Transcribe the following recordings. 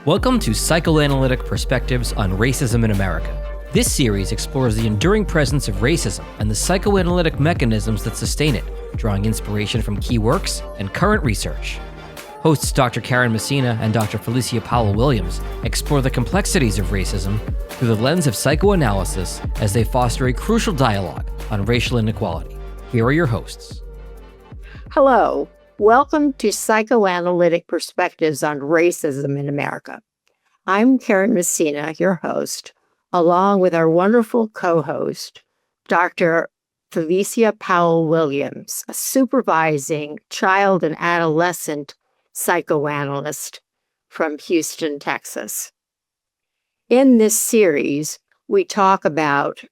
Welcome to Psychoanalytic Perspectives on Racism in America. This series explores the enduring presence of racism and the psychoanalytic mechanisms that sustain it, drawing inspiration from key works and current research. Hosts Dr. Karen Messina and Dr. Felicia Powell-Williams explore the complexities of racism through the lens of psychoanalysis as they foster a crucial dialogue on racial inequality. Here are your hosts. Hello. Welcome to Psychoanalytic Perspectives on Racism in America. I'm Karen Messina, your host, along with our wonderful co-host, Dr. Felicia Powell-Williams, a supervising child and adolescent psychoanalyst from Houston, Texas. In this series, we talk about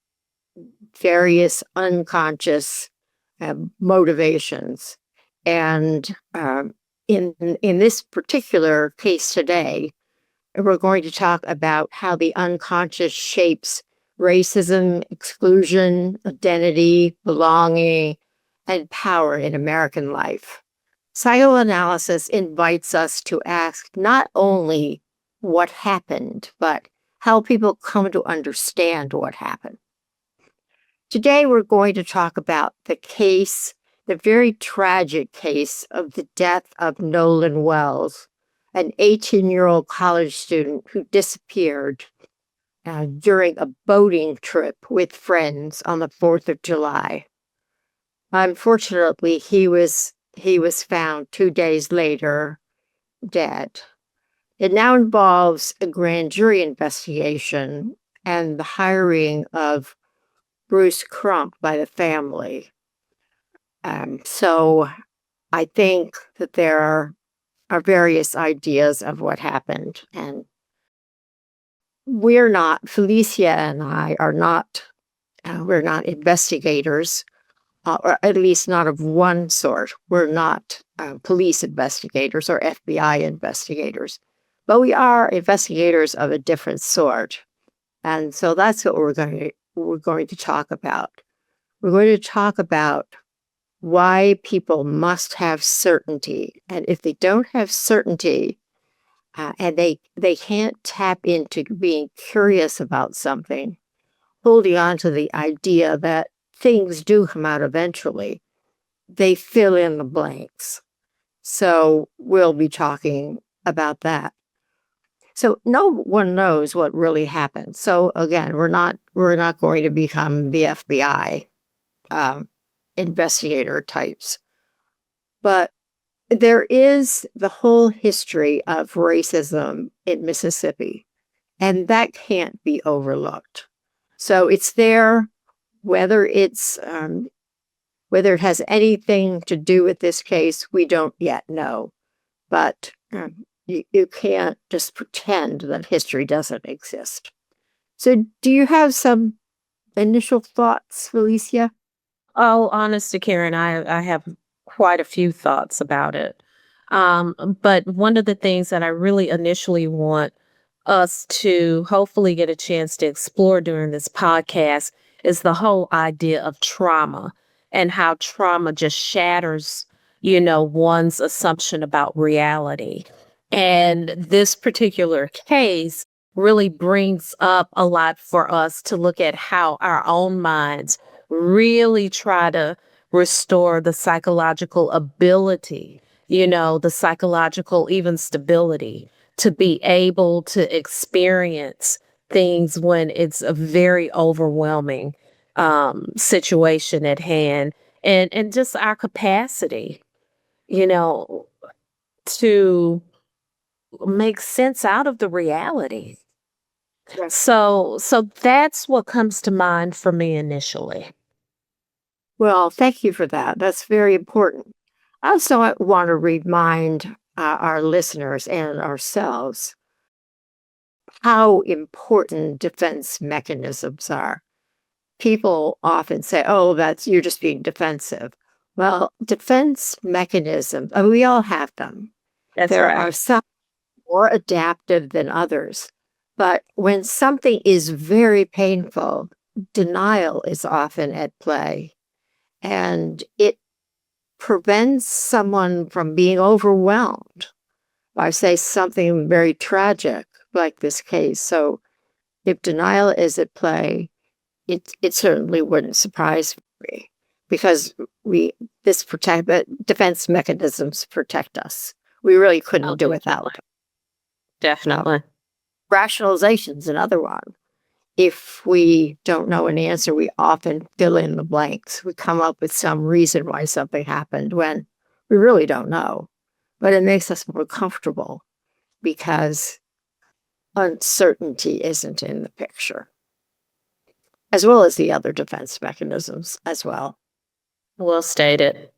various unconscious motivations. And in this particular case today, we're going to talk about how the unconscious shapes racism, exclusion, identity, belonging, and power in American life. Psychoanalysis invites us to ask not only what happened, but how people come to understand what happened. Today, we're going to talk about the very tragic case of the death of Nolan Wells, an 18-year-old college student who disappeared during a boating trip with friends on the 4th of July. Unfortunately, he was found 2 days later, dead. It now involves a grand jury investigation and the hiring of Bruce Crump by the family. So I think that there are various ideas of what happened. And Felicia and I are not, we're not investigators, or at least not of one sort. We're not police investigators or FBI investigators, but we are investigators of a different sort. And so that's what we're going to talk about. We're going to talk about why people must have certainty. And if they don't have certainty and they can't tap into being curious about something, holding on to the idea that things do come out eventually, they fill in the blanks. So we'll be talking about that. So no one knows what really happened. So again, we're not going to become the FBI investigator types. But there is the whole history of racism in Mississippi, and that can't be overlooked. So it's there, whether it has anything to do with this case, we don't yet know. But you can't just pretend that history doesn't exist. So do you have some initial thoughts, Felicia? Oh, honestly, Karen, I have quite a few thoughts about it. But one of the things that I really initially want us to hopefully get a chance to explore during this podcast is the whole idea of trauma and how trauma just shatters, one's assumption about reality. And this particular case really brings up a lot for us to look at how our own minds really try to restore the psychological ability, the psychological even stability to be able to experience things when it's a very overwhelming situation at hand, and just our capacity, to make sense out of the reality. Yes. So that's what comes to mind for me initially. Well, thank you for that. That's very important. I also want to remind our listeners and ourselves how important defense mechanisms are. People often say, oh, you're just being defensive. Well, defense mechanisms, we all have them. There are some more adaptive than others. But when something is very painful, denial is often at play. And it prevents someone from being overwhelmed by, say, something very tragic. like this case. So if denial is at play, it certainly wouldn't surprise me because defense mechanisms protect us. We really Oh, couldn't do without. definitely. Rationalization's another one. If we don't know an answer, we often fill in the blanks. We come up with some reason why something happened when we really don't know. But it makes us more comfortable because uncertainty isn't in the picture, as well as the other defense mechanisms as well. Well stated.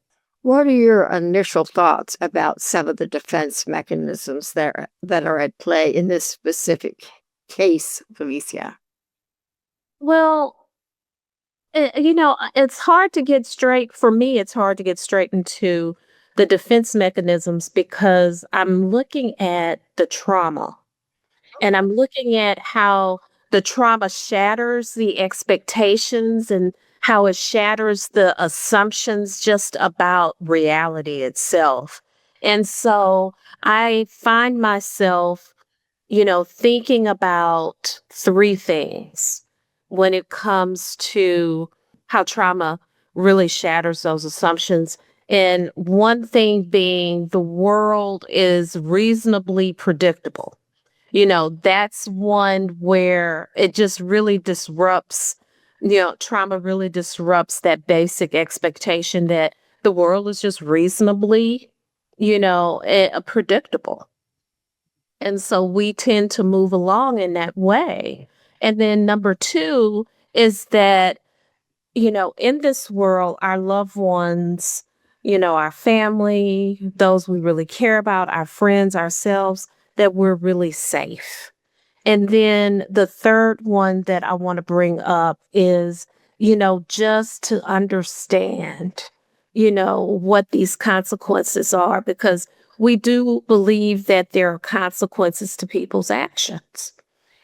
What are your initial thoughts about some of the defense mechanisms that are at play in this specific case, Felicia? Well, it's hard to get straight. For me, it's hard to get straight into the defense mechanisms because I'm looking at the trauma and I'm looking at how the trauma shatters the expectations and how it shatters the assumptions just about reality itself. And so I find myself thinking about three things when it comes to how trauma really shatters those assumptions. And one thing being the world is reasonably predictable. That's one where it just really disrupts, trauma really disrupts that basic expectation that the world is just reasonably, predictable. And so we tend to move along in that way. And then number two is that, in this world, our loved ones, our family, those we really care about, our friends, ourselves, that we're really safe. And then the third one that I want to bring up is, just to understand, what these consequences are, because we do believe that there are consequences to people's actions.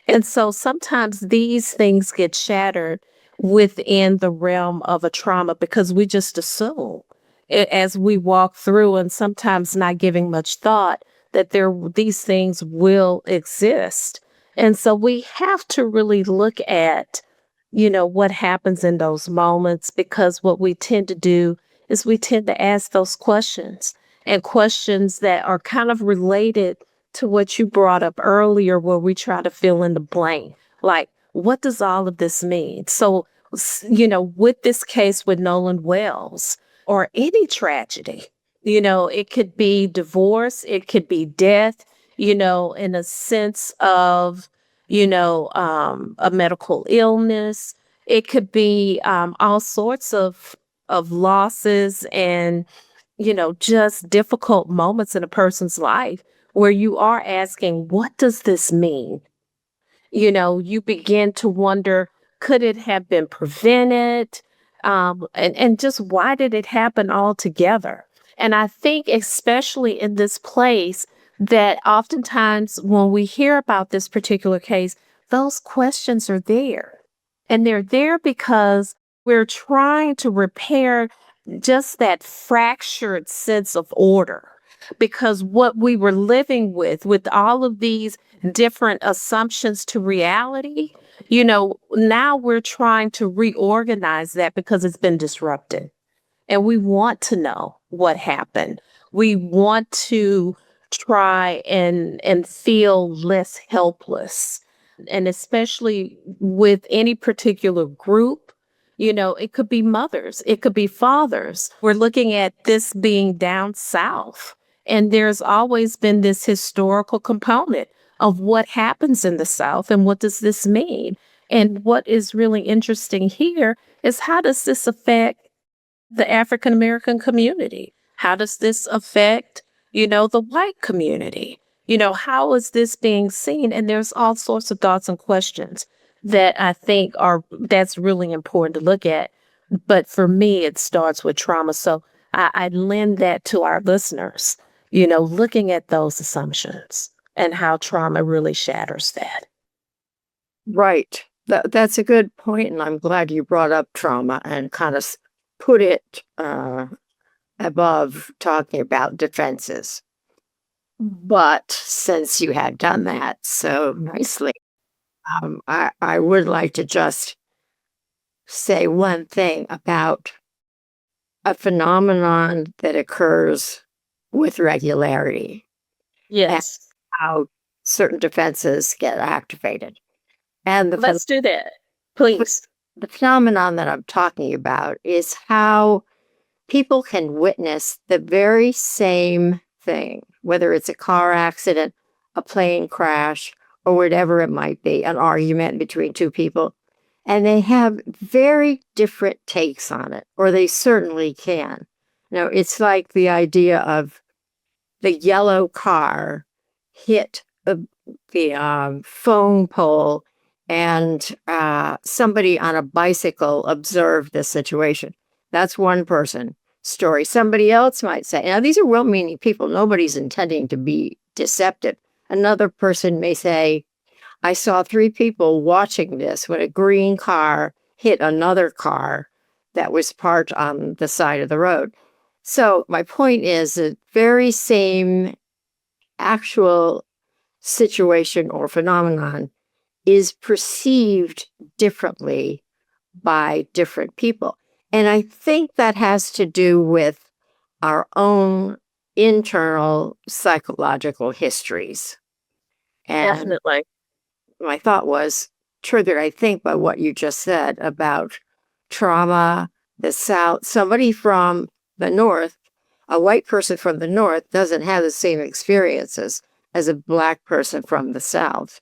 And so sometimes these things get shattered within the realm of a trauma because we just assume as we walk through and sometimes not giving much thought that these things will exist. And so we have to really look at, what happens in those moments, because what we tend to do is we tend to ask those questions, and questions that are kind of related to what you brought up earlier, where we try to fill in the blank. Like, what does all of this mean? So, with this case with Nolan Wells or any tragedy, it could be divorce, it could be death, in a sense of, a medical illness. It could be all sorts of losses and, just difficult moments in a person's life where you are asking, what does this mean? You begin to wonder, could it have been prevented? And just why did it happen altogether? And I think, especially in this place, that oftentimes when we hear about this particular case, those questions are there. And they're there because we're trying to repair just that fractured sense of order. Because what we were living with all of these different assumptions to reality, now we're trying to reorganize that because it's been disrupted. And we want to know what happened. We want to try and feel less helpless. And especially with any particular group, it could be mothers, it could be fathers. We're looking at this being down south. And there's always been this historical component of what happens in the South and what does this mean? And what is really interesting here is, how does this affect the African American community? How does this affect, the white community? How is this being seen? And there's all sorts of thoughts and questions that I think that's really important to look at. But for me, it starts with trauma. So I lend that to our listeners, looking at those assumptions and how trauma really shatters that. Right. That's a good point, and I'm glad you brought up trauma and kind of put it above talking about defenses. But since you had done that so nicely, I would like to just say one thing about a phenomenon that occurs with regularity and Yes. how certain defenses get activated. And Let's do that, please. the phenomenon that I'm talking about is how people can witness the very same thing, whether it's a car accident, a plane crash, or whatever it might be, an argument between two people, and they have very different takes on it, or they certainly can. It's like the idea of the yellow car hit the phone pole, and somebody on a bicycle observed the situation. That's one person story. Somebody else might say, now these are well meaning people, nobody's intending to be deceptive. Another person may say, I saw three people watching this when a green car hit another car that was parked on the side of the road. So my point is the very same actual situation or phenomenon is perceived differently by different people. And I think that has to do with our own internal psychological histories. And Definitely. my thought was triggered, I think, by what you just said about trauma, the South. Somebody from the North, a white person from the North, doesn't have the same experiences as a Black person from the South.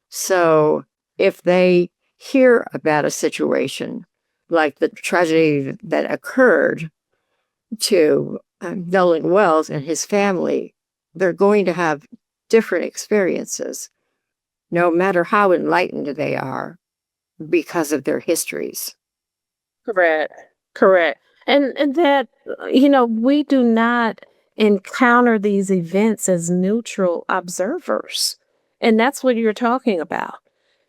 So if they hear about a situation like the tragedy that occurred to Nolan Wells and his family, they're going to have different experiences, no matter how enlightened they are, because of their histories. Correct. Correct. And that we do not encounter these events as neutral observers. And that's what you're talking about.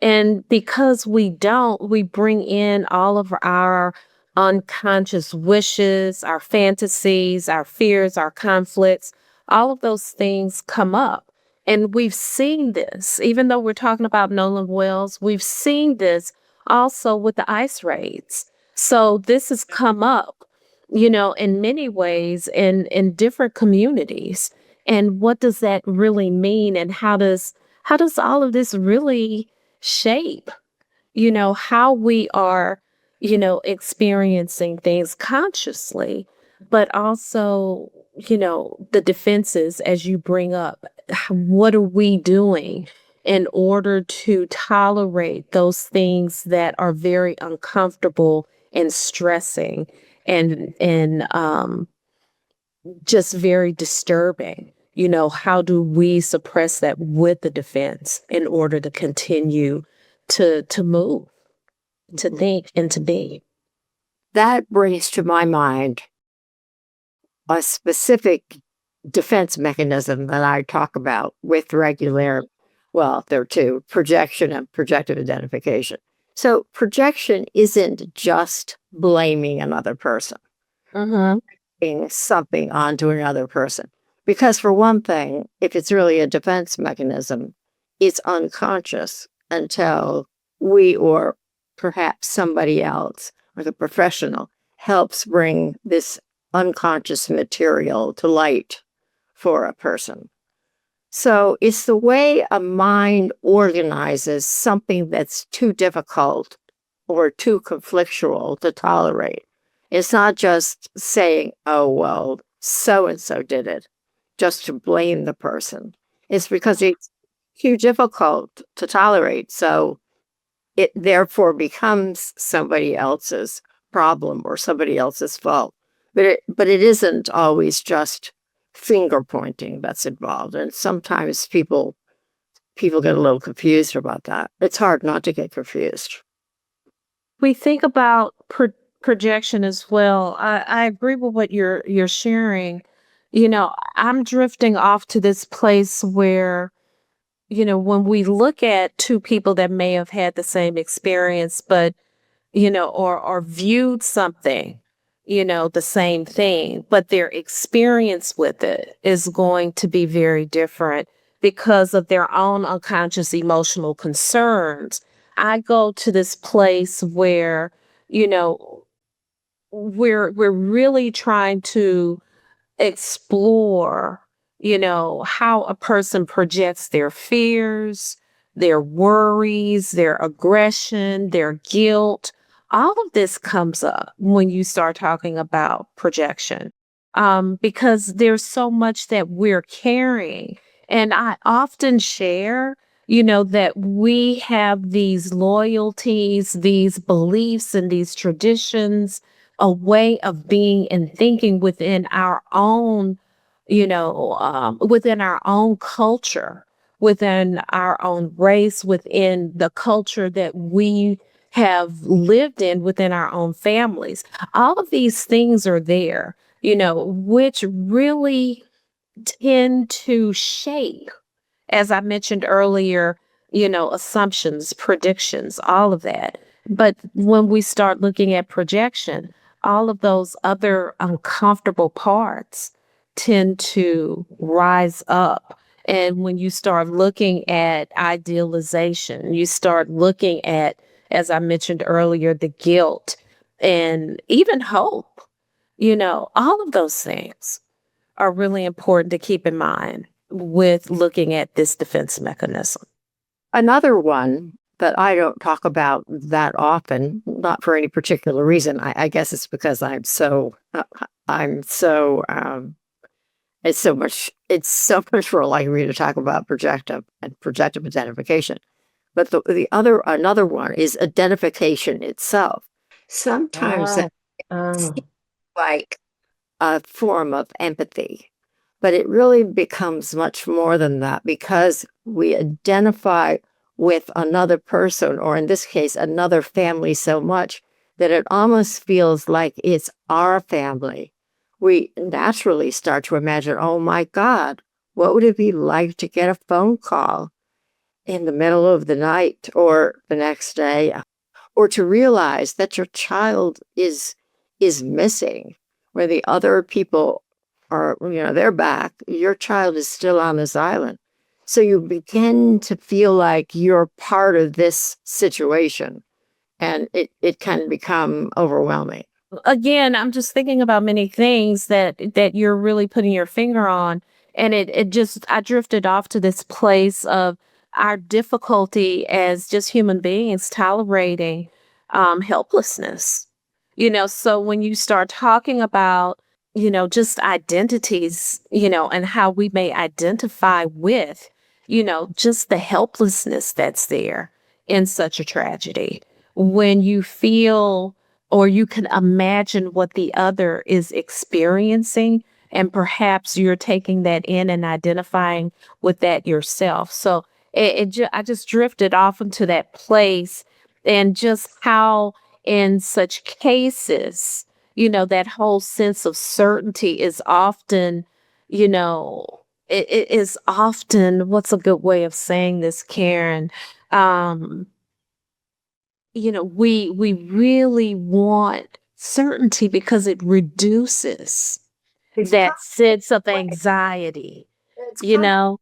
And because we don't, we bring in all of our unconscious wishes, our fantasies, our fears, our conflicts, all of those things come up. And we've seen this, even though we're talking about Nolan Wells, we've seen this also with the ice raids. So this has come up, in many ways in different communities. And what does that really mean? And how does all of this really shape, how we are, experiencing things consciously, but also, the defenses as you bring up. What are we doing in order to tolerate those things that are very uncomfortable and stressing and just very disturbing? How do we suppress that with the defense in order to continue to move, to think, and to be? That brings to my mind a specific defense mechanism that I talk about with regular, well, there are two, projection and projective identification. So projection isn't just blaming another person, Mm-hmm. being something onto another person. Because for one thing, if it's really a defense mechanism, it's unconscious until we or perhaps somebody else or the professional helps bring this unconscious material to light for a person. So it's the way a mind organizes something that's too difficult or too conflictual to tolerate. It's not just saying, oh, well, so and so did it, just to blame the person. It's because it's too difficult to tolerate. So it therefore becomes somebody else's problem or somebody else's fault. But it isn't always just finger pointing that's involved. And sometimes people get a little confused about that. It's hard not to get confused. We think about projection as well. I agree with what you're sharing. I'm drifting off to this place where, when we look at two people that may have had the same experience, but, or viewed something, the same thing, but their experience with it is going to be very different because of their own unconscious emotional concerns. I go to this place where, you know, we're really trying to explore, how a person projects their fears, their worries, their aggression, their guilt. All of this comes up when you start talking about projection, because there's so much that we're carrying. And I often share, that we have these loyalties, these beliefs, and these traditions, a way of being and thinking within our own culture, within our own race, within the culture that we have lived in within our own families. All of these things are there, which really tend to shape, as I mentioned earlier, assumptions, predictions, all of that. But when we start looking at projection, all of those other uncomfortable parts tend to rise up. And when you start looking at idealization, you start looking at, as I mentioned earlier, the guilt and even hope, all of those things are really important to keep in mind with looking at this defense mechanism. Another one that I don't talk about that often, not for any particular reason. I guess it's because it's so much more likely me to talk about projective identification. But another one is identification itself. Sometimes Oh, that seems like a form of empathy, but it really becomes much more than that because we identify with another person, or in this case, another family, so much that it almost feels like it's our family. We naturally start to imagine, oh my God, what would it be like to get a phone call in the middle of the night or the next day, or to realize that your child is missing, where the other people are, they're back, your child is still on this island. So you begin to feel like you're part of this situation, and it can become overwhelming. again, I'm just thinking about many things that you're really putting your finger on. And it just I drifted off to this place of our difficulty as just human beings tolerating helplessness. So when you start talking about, just identities, and how we may identify with, just the helplessness that's there in such a tragedy. When you feel or you can imagine what the other is experiencing, and perhaps you're taking that in and identifying with that yourself. So I just drifted off into that place, and just how in such cases, that whole sense of certainty is often, it is often, what's a good way of saying this, Karen? Um, we really want certainty because it reduces It's that sense of comfort. anxiety, It's you comfort. know?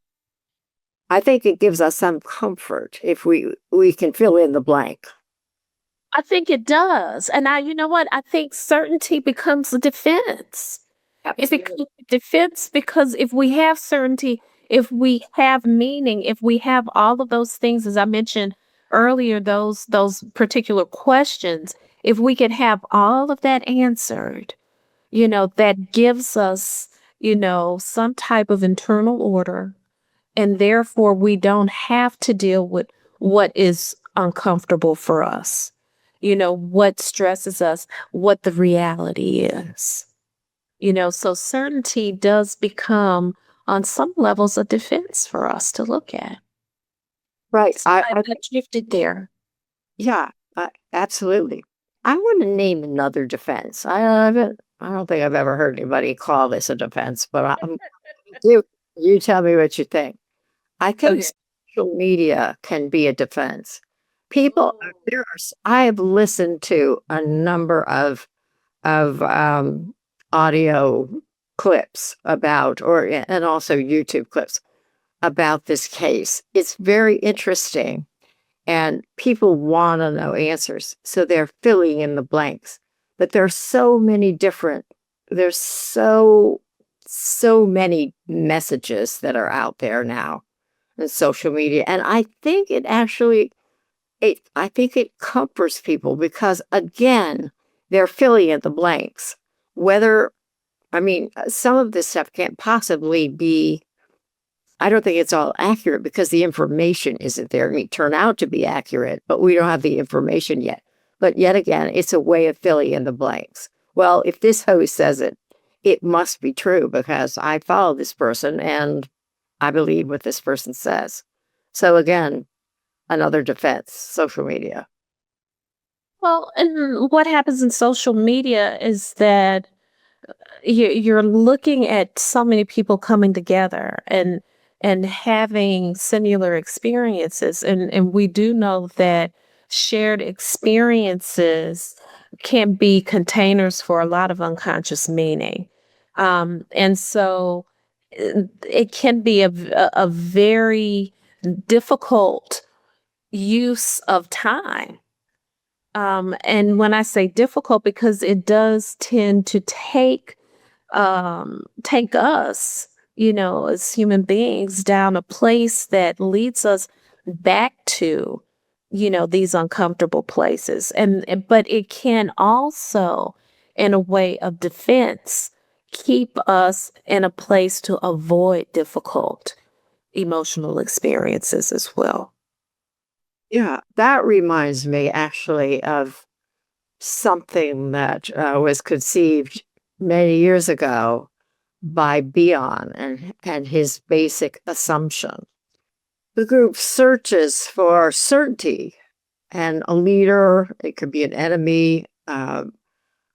I think it gives us some comfort if we can fill in the blank. I think it does. And you know what? I think certainty becomes a defense. It Absolutely. becomes a defense because if we have certainty, if we have meaning, if we have all of those things, as I mentioned earlier, those particular questions, if we could have all of that answered, that gives us, some type of internal order. And therefore, we don't have to deal with what is uncomfortable for us, what stresses us, what the reality is. So certainty does become, on some levels, a defense for us to look at. Right. So I shifted there. Yeah, absolutely. I want to name another defense. I don't think I've ever heard anybody call this a defense, but you tell me what you think. I think Okay. social media can be a defense. People, Oh. I have listened to a number of of audio clips about, and also YouTube clips about this case. It's very interesting, and people want to know answers, so they're filling in the blanks. But there's so many different. There's so many messages that are out there now in social media, and I think it actually I think it comforts people because, again, they're filling in the blanks. Whether, I mean, some of this stuff can't possibly be, I don't think it's all accurate because the information isn't there. It may turn out to be accurate, but we don't have the information yet. But yet again, it's a way of filling in the blanks. Well, if this host says it, it must be true because I follow this person and I believe what this person says. So again, another defense, social media. Well, and what happens in social media is that you're looking at so many people coming together and having similar experiences, and we do know that shared experiences can be containers for a lot of unconscious meaning, and so it can be a very difficult use of time. And when I say difficult, because it does tend to take us, as human beings down a place that leads us back to, these uncomfortable places. But it can also, in a way of defense, keep us in a place to avoid difficult emotional experiences as well. Yeah, that reminds me actually of something that was conceived many years ago by Bion and his basic assumption. The group searches for certainty, and a leader, it could be an enemy,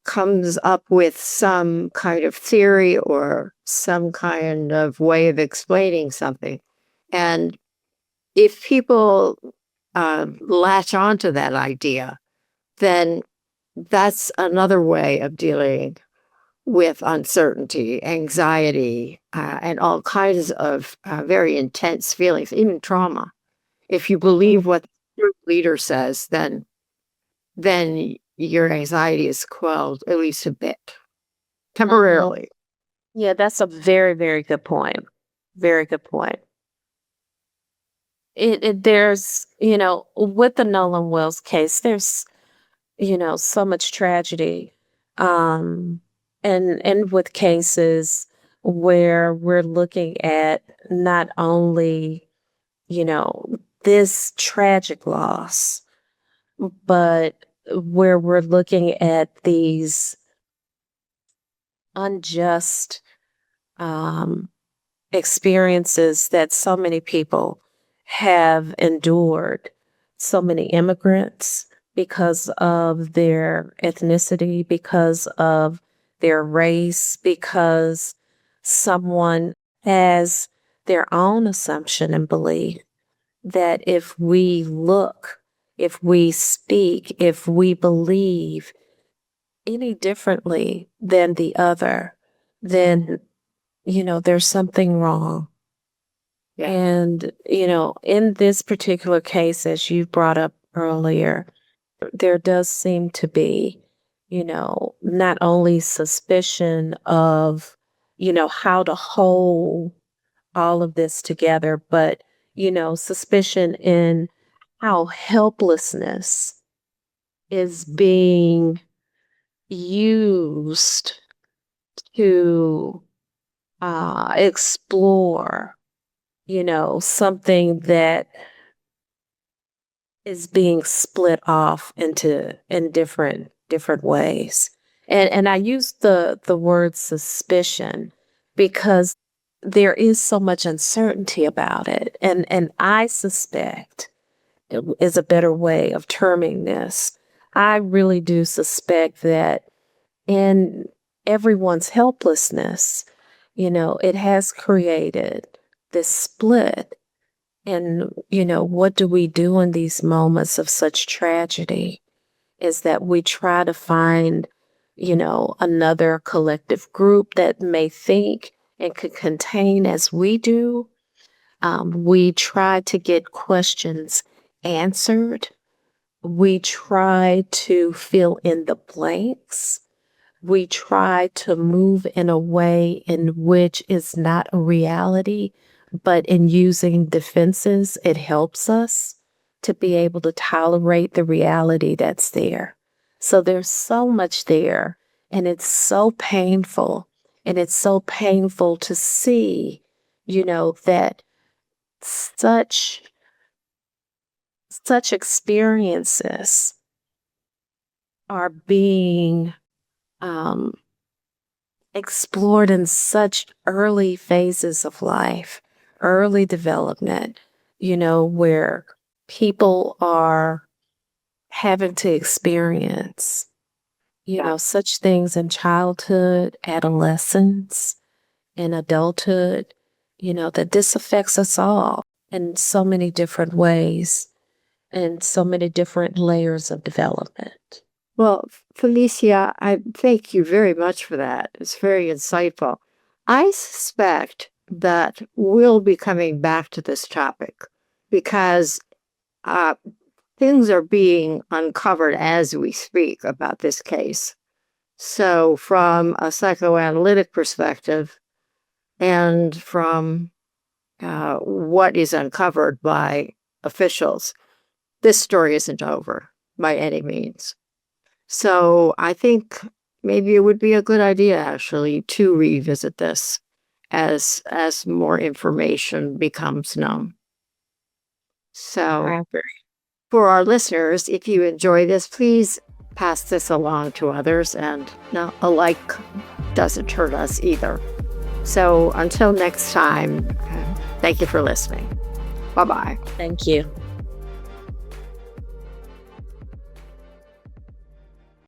comes up with some kind of theory or some kind of way of explaining something. And if people latch onto that idea, then that's another way of dealing with uncertainty, anxiety, and all kinds of very intense feelings, even trauma. If you believe what the group leader says, then your anxiety is quelled at least a bit Mhm. temporarily. Yeah, that's a very, very good point. Very good point. There's, with the Nolan Wells case, there's, so much tragedy. Um, and with cases where we're looking at not only, this tragic loss, but where we're looking at these unjust um experiences that so many people have endured, so many immigrants, because of their ethnicity, because of their race, because someone has their own assumption and belief that if we look, if we speak, if we believe any differently than the other, then there's something wrong. Yeah. And, in this particular case, as you brought up earlier, there does seem to be, not only suspicion of, how to hold all of this together, but, suspicion in how helplessness is being used to explore, something that is being split off in different ways. And I use the word suspicion because there is so much uncertainty about it. And I suspect is a better way of terming this. I really do suspect that in everyone's helplessness, it has created this split. And, what do we do in these moments of such tragedy is that we try to find another collective group that may think and could contain as we do. We try to get questions answered. We try to fill in the blanks. We try to move in a way in which is not a reality, but in using defenses, it helps us to be able to tolerate the reality that's there. So there's so much there, and it's so painful. And it's so painful to see, that such experiences are being um, explored in such early phases of life, early development, where people are having to experience, such things in childhood, adolescence, and adulthood, that this affects us all in so many different ways and so many different layers of development. Well, Felicia, I thank you very much for that. It's very insightful. I suspect that we'll be coming back to this topic because things are being uncovered as we speak about this case. So, from a psychoanalytic perspective and from what is uncovered by officials, this story isn't over by any means. So I think maybe it would be a good idea actually to revisit this as more information becomes known. So I agree. for our listeners, if you enjoy this, please pass this along to others, and no, a like doesn't hurt us either. So until next time, thank you for listening. Bye-bye. Thank you.